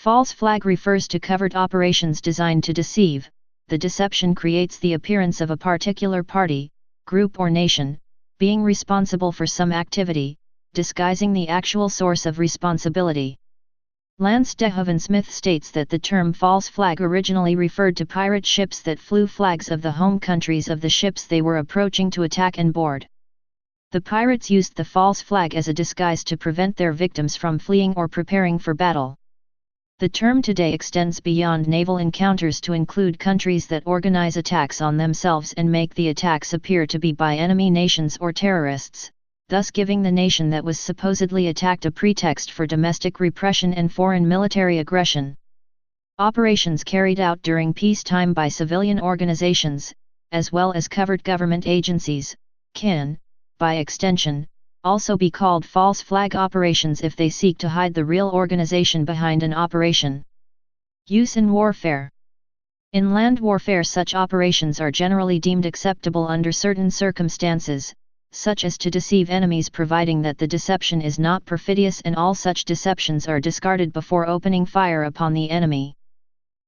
false flag refers to covert operations designed to deceive. The deception creates the appearance of a particular party, group or nation, being responsible for some activity, disguising the actual source of responsibility. Lance DeHaven Smith states that the term false flag originally referred to pirate ships that flew flags of the home countries of the ships they were approaching to attack and board. The pirates used the false flag as a disguise to prevent their victims from fleeing or preparing for battle. The term today extends beyond naval encounters to include countries that organize attacks on themselves and make the attacks appear to be by enemy nations or terrorists, thus giving the nation that was supposedly attacked a pretext for domestic repression and foreign military aggression. Operations carried out during peacetime by civilian organizations, as well as covert government agencies, can, by extension, also be called false flag operations if they seek to hide the real organization behind an operation. Use in warfare. In land warfare, such operations are generally deemed acceptable under certain circumstances, such as to deceive enemies, providing that the deception is not perfidious, and all such deceptions are discarded before opening fire upon the enemy.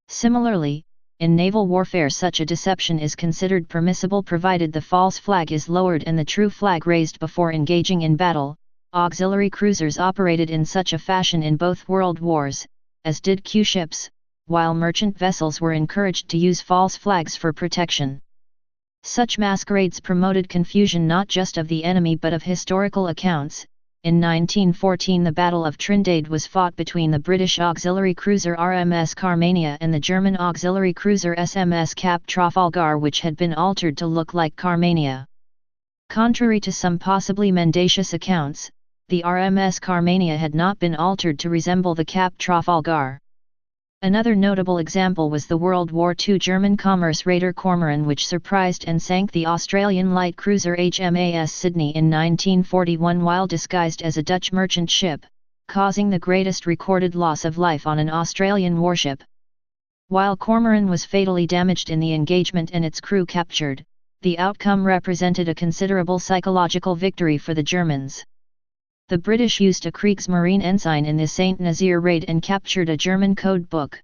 Similarly, in naval warfare, such a deception is considered permissible provided the false flag is lowered and the true flag raised before engaging in battle. Auxiliary cruisers operated in such a fashion in both world wars, as did Q ships, while merchant vessels were encouraged to use false flags for protection. Such masquerades promoted confusion not just of the enemy but of historical accounts. In 1914, the Battle of Trinidad was fought between the British auxiliary cruiser RMS Carmania and the German auxiliary cruiser SMS Cap Trafalgar, which had been altered to look like Carmania. Contrary to some possibly mendacious accounts, the RMS Carmania had not been altered to resemble the Cap Trafalgar. Another notable example was the World War II German commerce raider Cormoran, which surprised and sank the Australian light cruiser HMAS Sydney in 1941 while disguised as a Dutch merchant ship, causing the greatest recorded loss of life on an Australian warship. While Cormoran was fatally damaged in the engagement and its crew captured, the outcome represented a considerable psychological victory for the Germans. The British used a Kriegsmarine ensign in the St. Nazaire raid and captured a German code book.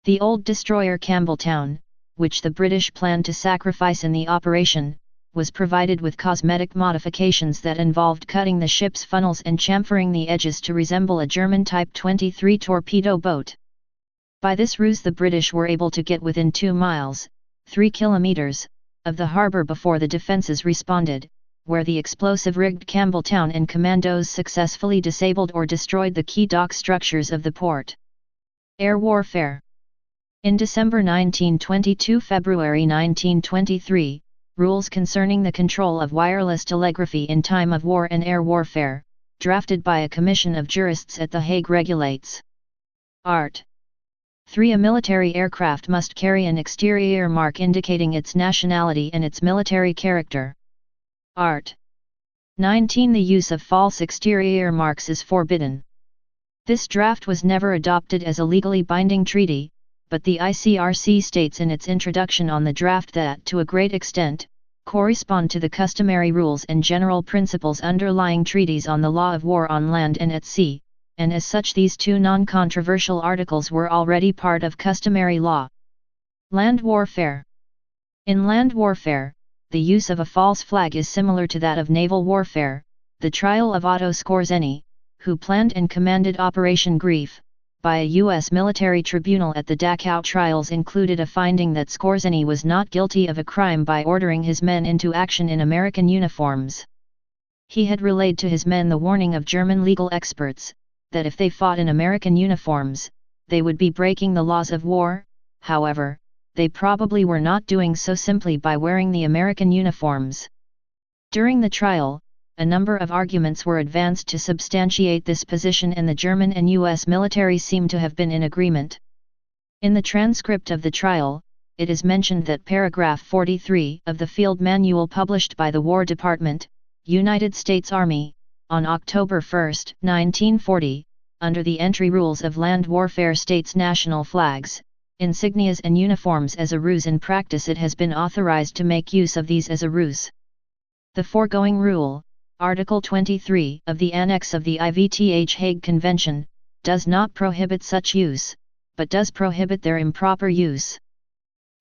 The old destroyer Campbelltown, which the British planned to sacrifice in the operation, was provided with cosmetic modifications that involved cutting the ship's funnels and chamfering the edges to resemble a German Type 23 torpedo boat. By this ruse the British were able to get within 2 miles, 3 kilometers, of the harbour before the defences responded, where the explosive-rigged Campbelltown and commandos successfully disabled or destroyed the key dock structures of the port. Air warfare. In December 1922 February 1923, rules concerning the control of wireless telegraphy in time of war and air warfare, drafted by a commission of jurists at The Hague, regulates. Art. 3. A military aircraft must carry an exterior mark indicating its nationality and its military character. Art. 19. The use of false exterior marks is forbidden. This draft was never adopted as a legally binding treaty, but the ICRC states in its introduction on the draft that, to a great extent, correspond to the customary rules and general principles underlying treaties on the law of war on land and at sea, and as such these 2 non-controversial articles were already part of customary law. Land warfare. In land warfare, the use of a false flag is similar to that of naval warfare. The trial of Otto Skorzeny, who planned and commanded Operation Grief, by a U.S. military tribunal at the Dachau trials included a finding that Skorzeny was not guilty of a crime by ordering his men into action in American uniforms. He had relayed to his men the warning of German legal experts, that if they fought in American uniforms, they would be breaking the laws of war. However, they probably were not doing so simply by wearing the American uniforms. During the trial, a number of arguments were advanced to substantiate this position, and the German and U.S. military seem to have been in agreement. In the transcript of the trial, it is mentioned that paragraph 43 of the field manual published by the War Department, United States Army, on October 1, 1940, under the entry rules of land warfare states national flags, insignias and uniforms as a ruse. In practice it has been authorized to make use of these as a ruse. The foregoing rule, Article 23 of the Annex of the IVTH Hague Convention, does not prohibit such use, but does prohibit their improper use.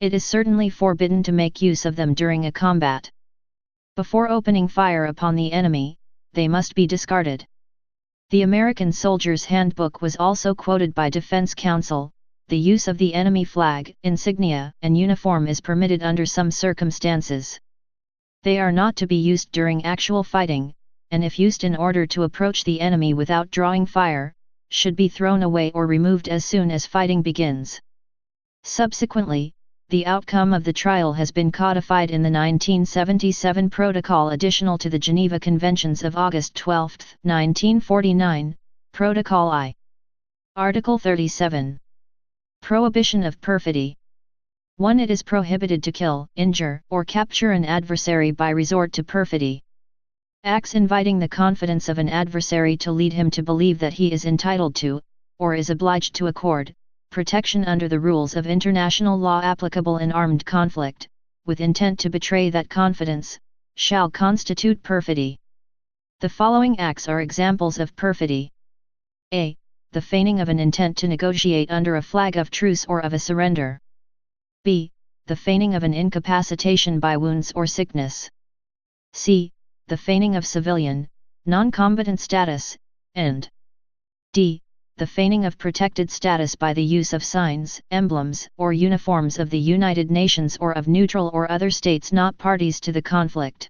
It is certainly forbidden to make use of them during a combat. Before opening fire upon the enemy, they must be discarded. The American Soldier's Handbook was also quoted by Defense Counsel. The use of the enemy flag, insignia, and uniform is permitted under some circumstances. They are not to be used during actual fighting, and if used in order to approach the enemy without drawing fire, should be thrown away or removed as soon as fighting begins. Subsequently, the outcome of the trial has been codified in the 1977 Protocol additional to the Geneva Conventions of August 12, 1949, Protocol I. Article 37. Prohibition of perfidy. 1. It is prohibited to kill, injure, or capture an adversary by resort to perfidy. Acts inviting the confidence of an adversary to lead him to believe that he is entitled to, or is obliged to accord, protection under the rules of international law applicable in armed conflict, with intent to betray that confidence, shall constitute perfidy. The following acts are examples of perfidy. A. The feigning of an intent to negotiate under a flag of truce or of a surrender. B. The feigning of an incapacitation by wounds or sickness. C. The feigning of civilian, non-combatant status, and D. The feigning of protected status by the use of signs, emblems, or uniforms of the United Nations or of neutral or other states not parties to the conflict.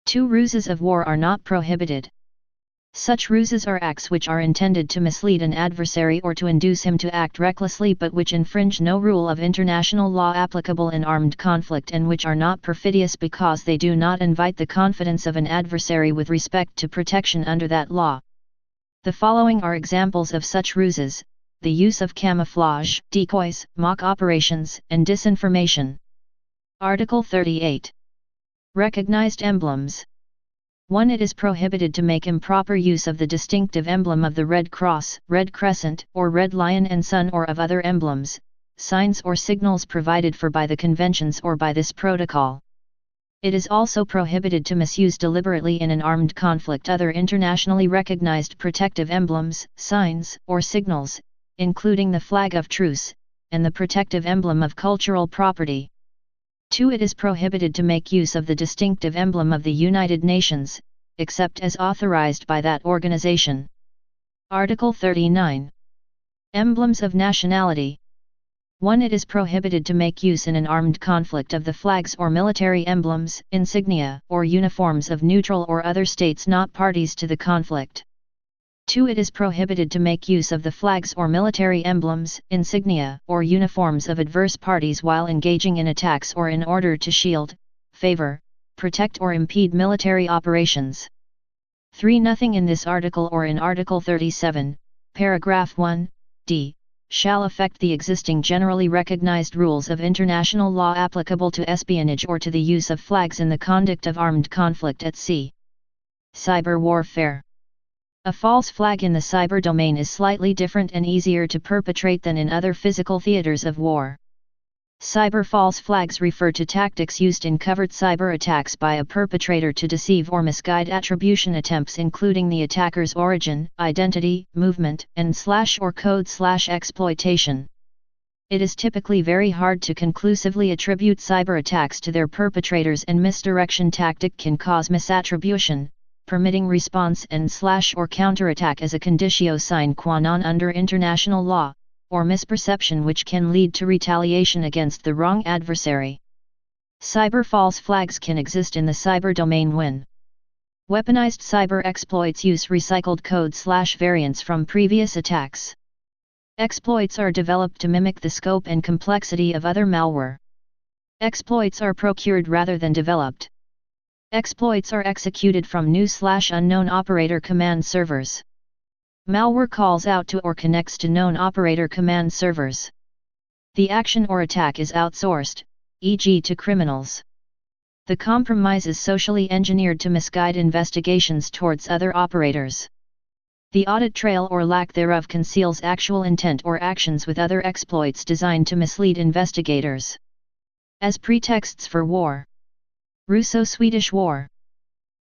2. Ruses of war are not prohibited. Such ruses are acts which are intended to mislead an adversary or to induce him to act recklessly but which infringe no rule of international law applicable in armed conflict and which are not perfidious because they do not invite the confidence of an adversary with respect to protection under that law. The following are examples of such ruses: the use of camouflage, decoys, mock operations, and disinformation. Article 38. Recognized emblems. 1. It is prohibited to make improper use of the distinctive emblem of the Red Cross, Red Crescent, or Red Lion and Sun or of other emblems, signs or signals provided for by the conventions or by this protocol. It is also prohibited to misuse deliberately in an armed conflict other internationally recognized protective emblems, signs, or signals, including the flag of truce, and the protective emblem of cultural property. 2. It is prohibited to make use of the distinctive emblem of the United Nations, except as authorized by that organization. Article 39. Emblems of nationality. 1. It is prohibited to make use in an armed conflict of the flags or military emblems, insignia, or uniforms of neutral or other states not parties to the conflict. 2. It is prohibited to make use of the flags or military emblems, insignia, or uniforms of adverse parties while engaging in attacks or in order to shield, favor, protect or impede military operations. 3. Nothing in this article or in Article 37, paragraph 1, d, shall affect the existing generally recognized rules of international law applicable to espionage or to the use of flags in the conduct of armed conflict at sea. Cyber warfare. A false flag in the cyber domain is slightly different and easier to perpetrate than in other physical theaters of war. Cyber false flags refer to tactics used in covert cyber attacks by a perpetrator to deceive or misguide attribution attempts including the attacker's origin, identity, movement, and / code / exploitation. It is typically very hard to conclusively attribute cyber attacks to their perpetrators, and misdirection tactic can cause misattribution, permitting response and / or counterattack as a conditio sine qua non under international law, or misperception which can lead to retaliation against the wrong adversary. Cyber false flags can exist in the cyber domain when weaponized cyber exploits use recycled code / variants from previous attacks. Exploits are developed to mimic the scope and complexity of other malware. Exploits are procured rather than developed. Exploits are executed from new / unknown operator command servers. Malware calls out to or connects to known operator command servers. The action or attack is outsourced, e.g. to criminals. The compromise is socially engineered to misguide investigations towards other operators. The audit trail or lack thereof conceals actual intent or actions with other exploits designed to mislead investigators. As pretexts for war. Russo-Swedish War.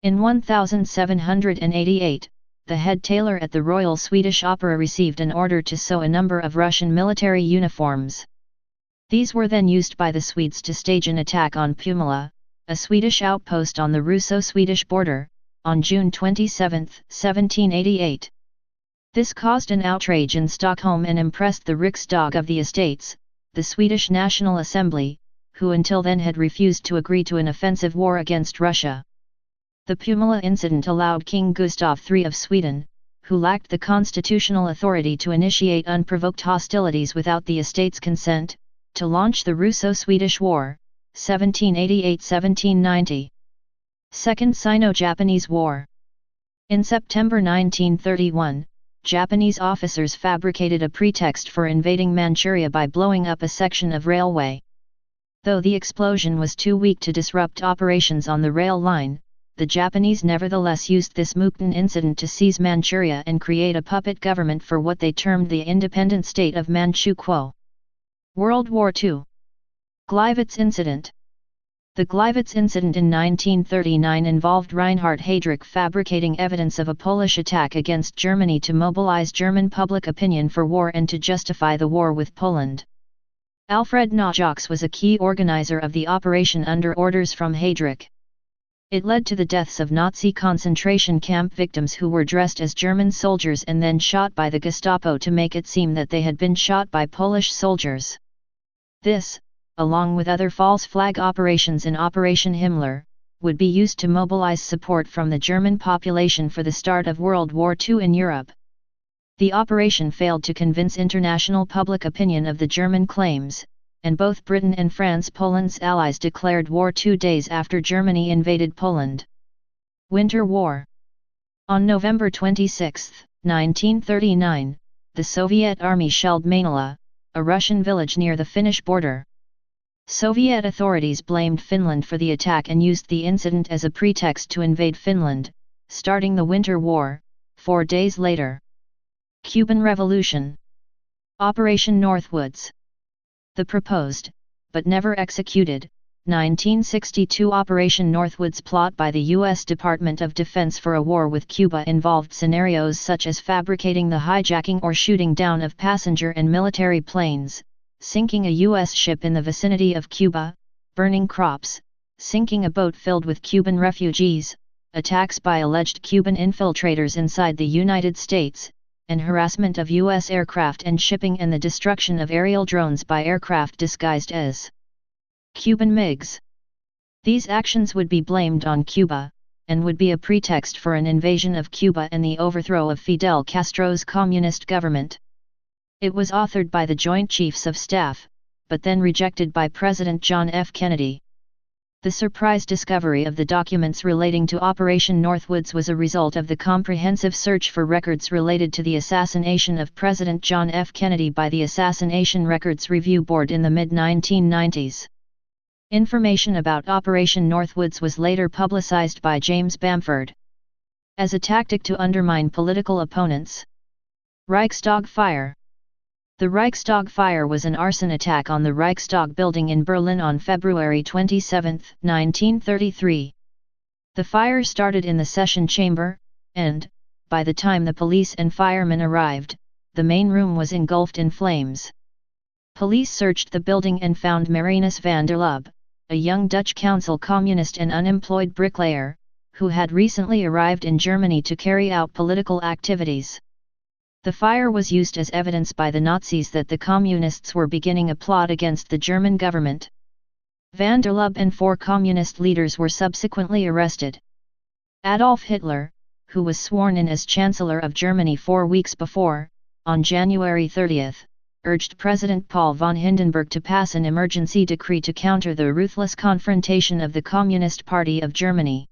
In 1788, the head tailor at the Royal Swedish Opera received an order to sew a number of Russian military uniforms. These were then used by the Swedes to stage an attack on Pumala, a Swedish outpost on the Russo-Swedish border, on June 27, 1788. This caused an outrage in Stockholm and impressed the Riksdag of the Estates, the Swedish National Assembly, who until then had refused to agree to an offensive war against Russia. The Pumala incident allowed King Gustav III of Sweden, who lacked the constitutional authority to initiate unprovoked hostilities without the Estates' consent, to launch the Russo-Swedish War, 1788–1790. Second Sino-Japanese War. In September 1931, Japanese officers fabricated a pretext for invading Manchuria by blowing up a section of railway. Though the explosion was too weak to disrupt operations on the rail line, the Japanese nevertheless used this Mukden incident to seize Manchuria and create a puppet government for what they termed the independent state of Manchukuo. World War II. Gleiwitz Incident. The Gleiwitz incident in 1939 involved Reinhard Heydrich fabricating evidence of a Polish attack against Germany to mobilize German public opinion for war and to justify the war with Poland. Alfred Ajax was a key organizer of the operation under orders from Heydrich. It led to the deaths of Nazi concentration camp victims who were dressed as German soldiers and then shot by the Gestapo to make it seem that they had been shot by Polish soldiers. This, along with other false flag operations in Operation Himmler, would be used to mobilize support from the German population for the start of World War II in Europe. The operation failed to convince international public opinion of the German claims, and both Britain and France, Poland's allies, declared war 2 days after Germany invaded Poland. Winter War. On November 26, 1939, the Soviet army shelled Mainila, a Russian village near the Finnish border. Soviet authorities blamed Finland for the attack and used the incident as a pretext to invade Finland, starting the Winter War. 4 days later. Cuban Revolution. Operation Northwoods. The proposed, but never executed, 1962 Operation Northwoods plot by the U.S. Department of Defense for a war with Cuba involved scenarios such as fabricating the hijacking or shooting down of passenger and military planes, sinking a U.S. ship in the vicinity of Cuba, burning crops, sinking a boat filled with Cuban refugees, attacks by alleged Cuban infiltrators inside the United States, and harassment of U.S. aircraft and shipping, and the destruction of aerial drones by aircraft disguised as Cuban MiGs. These actions would be blamed on Cuba, and would be a pretext for an invasion of Cuba and the overthrow of Fidel Castro's communist government. It was authored by the Joint Chiefs of Staff, but then rejected by President John F. Kennedy. The surprise discovery of the documents relating to Operation Northwoods was a result of the comprehensive search for records related to the assassination of President John F. Kennedy by the Assassination Records Review Board in the mid-1990s. Information about Operation Northwoods was later publicized by James Bamford as a tactic to undermine political opponents. Reichstag fire. The Reichstag fire was an arson attack on the Reichstag building in Berlin on February 27, 1933. The fire started in the session chamber, and, by the time the police and firemen arrived, the main room was engulfed in flames. Police searched the building and found Marinus van der Lubbe, a young Dutch council communist and unemployed bricklayer, who had recently arrived in Germany to carry out political activities. The fire was used as evidence by the Nazis that the communists were beginning a plot against the German government. Van der Lubbe and 4 communist leaders were subsequently arrested. Adolf Hitler, who was sworn in as Chancellor of Germany 4 weeks before, on January 30, urged President Paul von Hindenburg to pass an emergency decree to counter the ruthless confrontation of the Communist Party of Germany.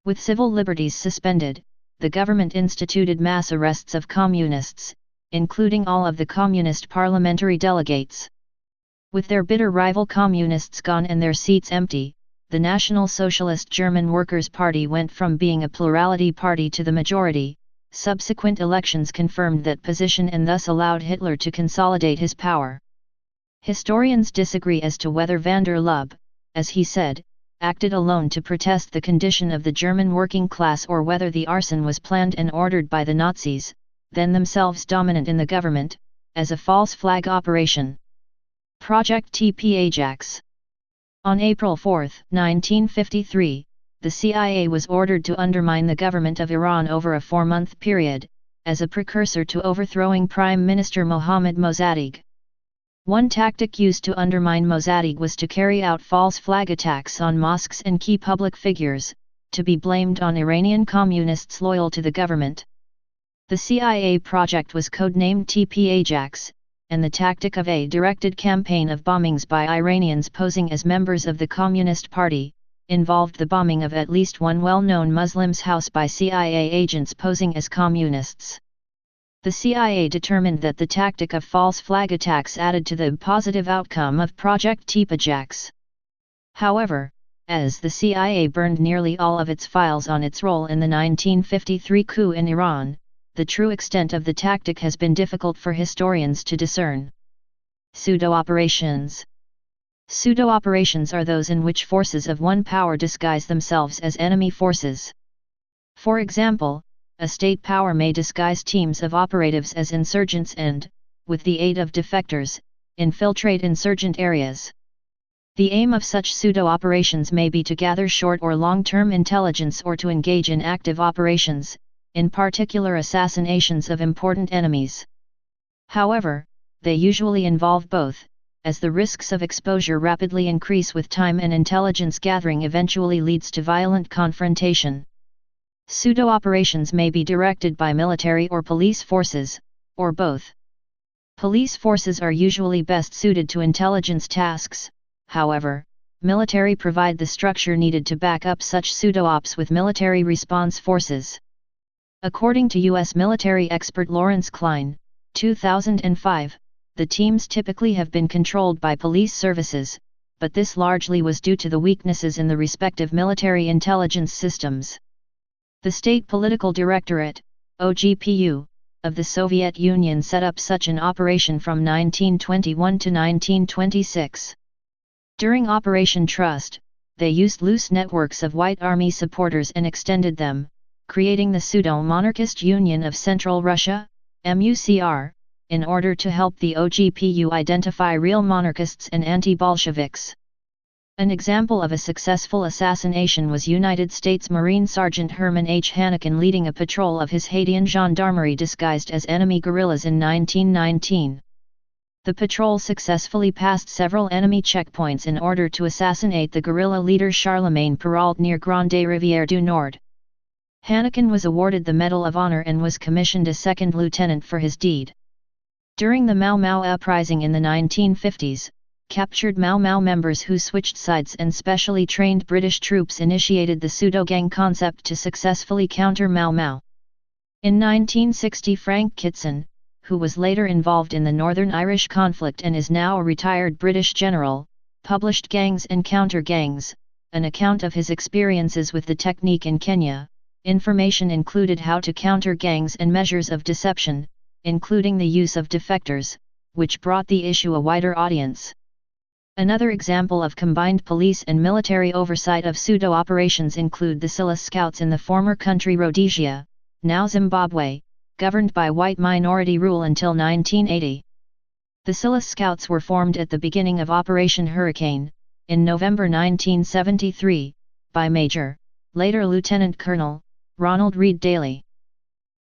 With civil liberties suspended, the government instituted mass arrests of communists, including all of the communist parliamentary delegates. With their bitter rival communists gone and their seats empty, the National Socialist German Workers' Party went from being a plurality party to the majority. Subsequent elections confirmed that position and thus allowed Hitler to consolidate his power. Historians disagree as to whether van der Lubbe, as he said, acted alone to protest the condition of the German working class, or whether the arson was planned and ordered by the Nazis, then themselves dominant in the government, as a false flag operation. Project TP Ajax. On April 4, 1953, the CIA was ordered to undermine the government of Iran over a 4-month period, as a precursor to overthrowing Prime Minister Mohammad Mossadegh. One tactic used to undermine Mossadegh was to carry out false flag attacks on mosques and key public figures, to be blamed on Iranian communists loyal to the government. The CIA project was codenamed TP Ajax, and the tactic of a directed campaign of bombings by Iranians posing as members of the Communist Party, involved the bombing of at least one well-known Muslim's house by CIA agents posing as communists. The CIA determined that the tactic of false flag attacks added to the positive outcome of Project TP Ajax. However, as the CIA burned nearly all of its files on its role in the 1953 coup in Iran, the true extent of the tactic has been difficult for historians to discern. Pseudo-operations. Pseudo-operations are those in which forces of one power disguise themselves as enemy forces. For example, a state power may disguise teams of operatives as insurgents and, with the aid of defectors, infiltrate insurgent areas. The aim of such pseudo-operations may be to gather short or long-term intelligence or to engage in active operations, in particular assassinations of important enemies. However, they usually involve both, as the risks of exposure rapidly increase with time and intelligence gathering eventually leads to violent confrontation. Pseudo-operations may be directed by military or police forces, or both. Police forces are usually best suited to intelligence tasks, however, military provide the structure needed to back up such pseudo-ops with military response forces. According to U.S. military expert Lawrence Klein, 2005, the teams typically have been controlled by police services, but this largely was due to the weaknesses in the respective military intelligence systems. The State Political Directorate, OGPU, of the Soviet Union set up such an operation from 1921 to 1926. During Operation Trust, they used loose networks of White Army supporters and extended them, creating the Pseudo-Monarchist Union of Central Russia, MUCR, in order to help the OGPU identify real monarchists and anti-Bolsheviks. An example of a successful assassination was United States Marine Sergeant Herman H. Hannikin leading a patrol of his Haitian gendarmerie disguised as enemy guerrillas in 1919. The patrol successfully passed several enemy checkpoints in order to assassinate the guerrilla leader Charlemagne Péralte near Grande Rivière du Nord. Hannikin was awarded the Medal of Honor and was commissioned a second lieutenant for his deed. During the Mau Mau uprising in the 1950s, captured Mau Mau members who switched sides and specially trained British troops initiated the pseudo-gang concept to successfully counter Mau Mau. In 1960, Frank Kitson, who was later involved in the Northern Irish conflict and is now a retired British general, published Gangs and Counter-Gangs, an account of his experiences with the technique in Kenya. Information included how to counter gangs and measures of deception, including the use of defectors, which brought the issue a wider audience. Another example of combined police and military oversight of pseudo-operations include the Silla Scouts in the former country Rhodesia, now Zimbabwe, governed by white minority rule until 1980. The Silla Scouts were formed at the beginning of Operation Hurricane, in November 1973, by Major, later Lieutenant Colonel, Ronald Reed Daly.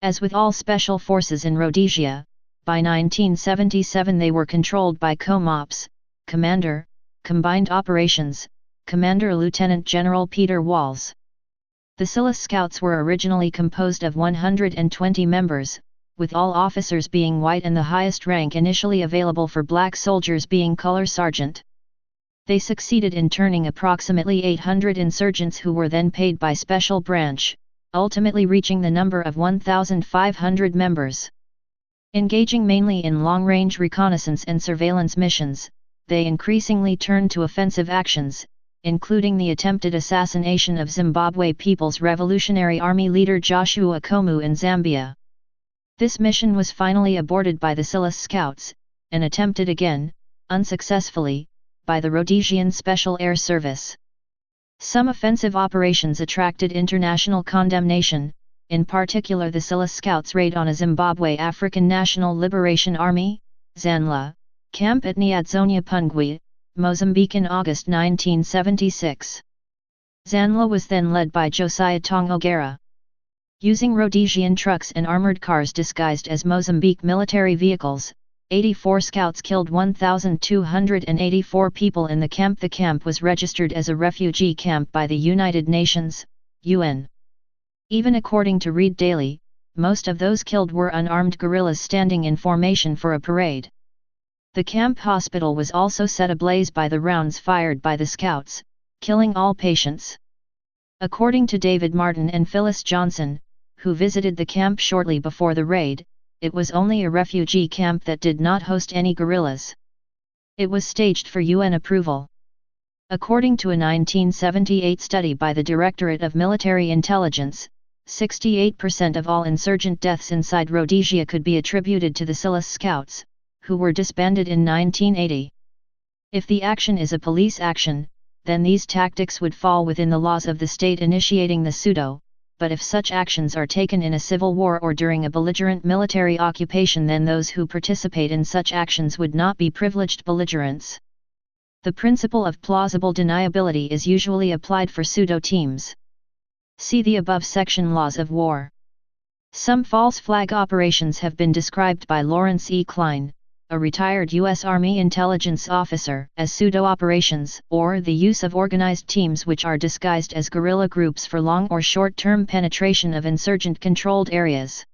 As with all special forces in Rhodesia, by 1977 they were controlled by COMOPS, Commander, Combined Operations, Commander Lieutenant General Peter Walls. The Silla Scouts were originally composed of 120 members, with all officers being white and the highest rank initially available for black soldiers being color sergeant. They succeeded in turning approximately 800 insurgents who were then paid by Special Branch, ultimately reaching the number of 1,500 members. Engaging mainly in long-range reconnaissance and surveillance missions, they increasingly turned to offensive actions, including the attempted assassination of Zimbabwe People's Revolutionary Army leader Joshua Komu in Zambia. This mission was finally aborted by the Silla Scouts, and attempted again, unsuccessfully, by the Rhodesian Special Air Service. Some offensive operations attracted international condemnation, in particular the Silla Scouts raid on a Zimbabwe African National Liberation Army, ZANLA, camp at Nyadzonia Pungwe, Mozambique in August 1976. ZANLA was then led by Josiah Tongogera. Using Rhodesian trucks and armored cars disguised as Mozambique military vehicles, 84 scouts killed 1,284 people in the camp. The camp was registered as a refugee camp by the United Nations, UN. Even according to Read Daily, most of those killed were unarmed guerrillas standing in formation for a parade. The camp hospital was also set ablaze by the rounds fired by the scouts, killing all patients. According to David Martin and Phyllis Johnson, who visited the camp shortly before the raid, it was only a refugee camp that did not host any guerrillas. It was staged for UN approval. According to a 1978 study by the Directorate of Military Intelligence, 68% of all insurgent deaths inside Rhodesia could be attributed to the Silla Scouts, who were disbanded in 1980. If the action is a police action, then these tactics would fall within the laws of the state initiating the pseudo, but if such actions are taken in a civil war or during a belligerent military occupation, then those who participate in such actions would not be privileged belligerents. The principle of plausible deniability is usually applied for pseudo teams. See the above section Laws of War. Some false flag operations have been described by Lawrence E. Klein, a retired U.S. Army intelligence officer, as pseudo-operations, or the use of organized teams which are disguised as guerrilla groups for long or short-term penetration of insurgent-controlled areas.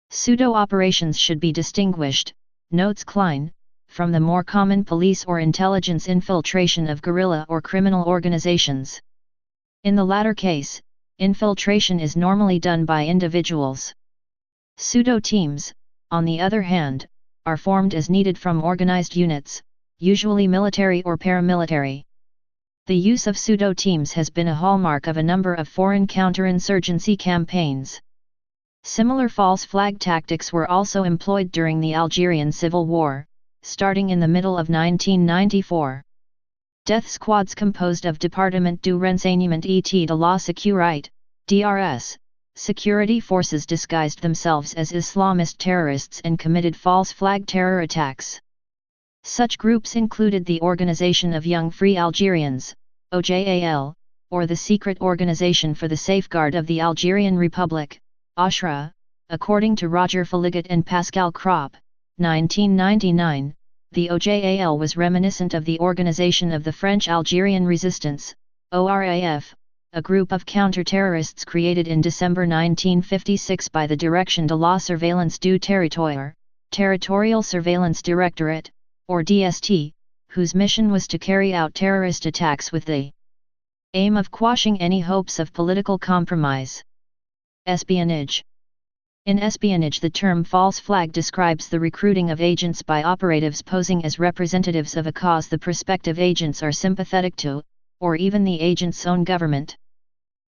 Pseudo-operations should be distinguished, notes Klein, from the more common police or intelligence infiltration of guerrilla or criminal organizations. In the latter case, infiltration is normally done by individuals. Pseudo-teams, on the other hand, are formed as needed from organized units, usually military or paramilitary. The use of pseudo-teams has been a hallmark of a number of foreign counterinsurgency campaigns. Similar false flag tactics were also employed during the Algerian Civil War, starting in the middle of 1994. Death squads composed of Département du Renseignement et de la Sécurité, DRS, security forces disguised themselves as Islamist terrorists and committed false flag terror attacks. Such groups included the Organization of Young Free Algerians, OJAL, or the Secret Organization for the Safeguard of the Algerian Republic, OSRA. According to Roger Faligat and Pascal Kropp, 1999, the OJAL was reminiscent of the Organization of the French Algerian Resistance, ORAF, a group of counter-terrorists created in December 1956 by the Direction de la Surveillance du Territoire, Territorial Surveillance Directorate, or DST, whose mission was to carry out terrorist attacks with the aim of quashing any hopes of political compromise. Espionage. In espionage, the term false flag describes the recruiting of agents by operatives posing as representatives of a cause the prospective agents are sympathetic to, or even the agent's own government.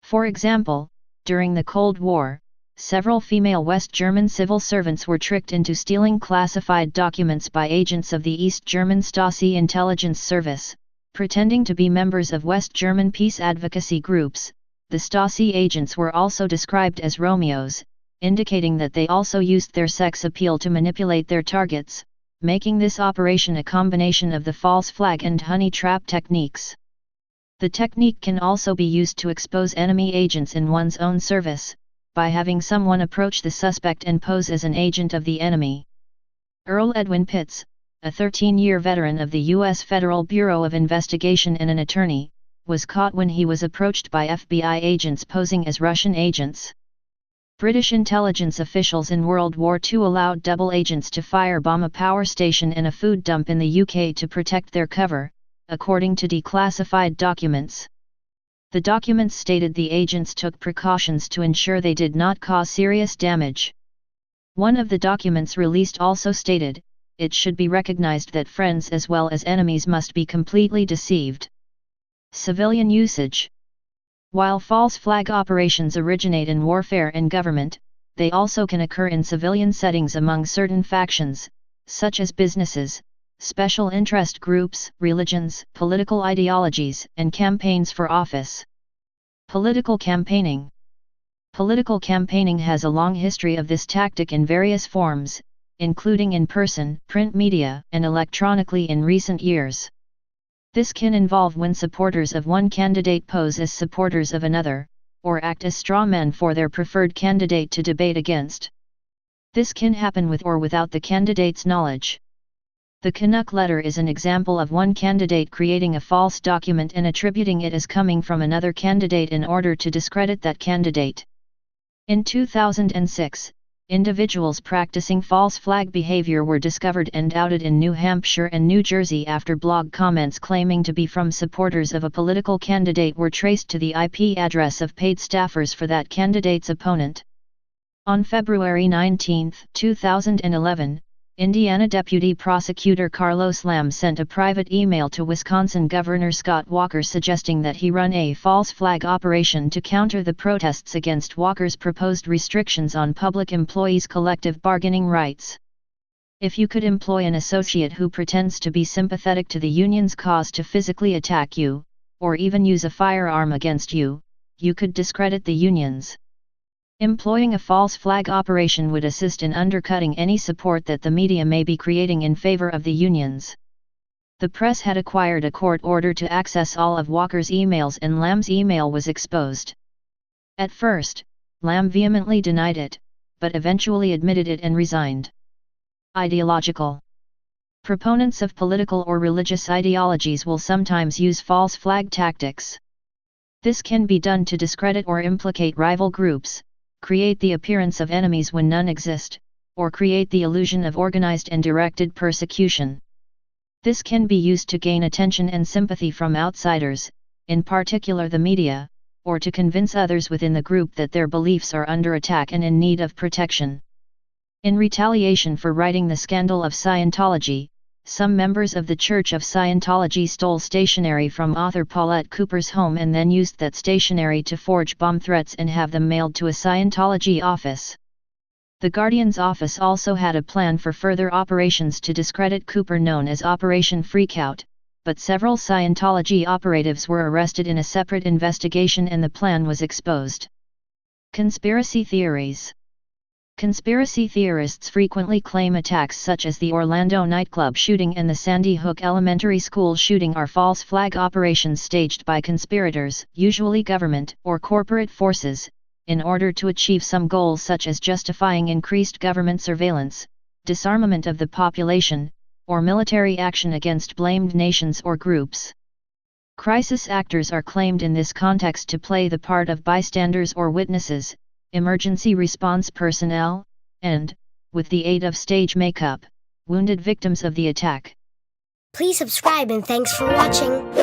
For example, during the Cold War, several female West German civil servants were tricked into stealing classified documents by agents of the East German Stasi intelligence service, pretending to be members of West German peace advocacy groups. The Stasi agents were also described as Romeos, indicating that they also used their sex appeal to manipulate their targets, making this operation a combination of the false flag and honey trap techniques. The technique can also be used to expose enemy agents in one's own service, by having someone approach the suspect and pose as an agent of the enemy. Earl Edwin Pitts, a 13-year veteran of the U.S. Federal Bureau of Investigation and an attorney, was caught when he was approached by FBI agents posing as Russian agents. British intelligence officials in World War II allowed double agents to firebomb a power station and a food dump in the UK to protect their cover, according to declassified documents. The documents stated the agents took precautions to ensure they did not cause serious damage. One of the documents released also stated, it should be recognized that friends as well as enemies must be completely deceived. Civilian usage. While false flag operations originate in warfare and government, they also can occur in civilian settings among certain factions, such as businesses, special interest groups, religions, political ideologies, and campaigns for office. Political campaigning. Political campaigning has a long history of this tactic in various forms, including in person, print media, and electronically in recent years. This can involve when supporters of one candidate pose as supporters of another, or act as straw men for their preferred candidate to debate against. This can happen with or without the candidate's knowledge. The Canuck letter is an example of one candidate creating a false document and attributing it as coming from another candidate in order to discredit that candidate. In 2006, individuals practicing false flag behavior were discovered and outed in New Hampshire and New Jersey after blog comments claiming to be from supporters of a political candidate were traced to the IP address of paid staffers for that candidate's opponent. On February 19, 2011, Indiana Deputy Prosecutor Carlos Lamb sent a private email to Wisconsin Governor Scott Walker suggesting that he run a false flag operation to counter the protests against Walker's proposed restrictions on public employees' collective bargaining rights. If you could employ an associate who pretends to be sympathetic to the union's cause to physically attack you, or even use a firearm against you, you could discredit the unions. Employing a false flag operation would assist in undercutting any support that the media may be creating in favor of the unions. The press had acquired a court order to access all of Walker's emails and Lamb's email was exposed. At first, Lamb vehemently denied it, but eventually admitted it and resigned. Ideological. Proponents of political or religious ideologies will sometimes use false flag tactics. This can be done to discredit or implicate rival groups, create the appearance of enemies when none exist, or create the illusion of organized and directed persecution. This can be used to gain attention and sympathy from outsiders, in particular the media, or to convince others within the group that their beliefs are under attack and in need of protection. In retaliation for writing The Scandal of Scientology, some members of the Church of Scientology stole stationery from author Paulette Cooper's home and then used that stationery to forge bomb threats and have them mailed to a Scientology office. The Guardian's office also had a plan for further operations to discredit Cooper known as Operation Freakout, but several Scientology operatives were arrested in a separate investigation and the plan was exposed. Conspiracy theories. Conspiracy theorists frequently claim attacks such as the Orlando nightclub shooting and the Sandy Hook Elementary School shooting are false flag operations staged by conspirators, usually government or corporate forces, in order to achieve some goals such as justifying increased government surveillance, disarmament of the population, or military action against blamed nations or groups. Crisis actors are claimed in this context to play the part of bystanders or witnesses, emergency response personnel, and, with the aid of stage makeup, wounded victims of the attack. Please subscribe and thanks for watching.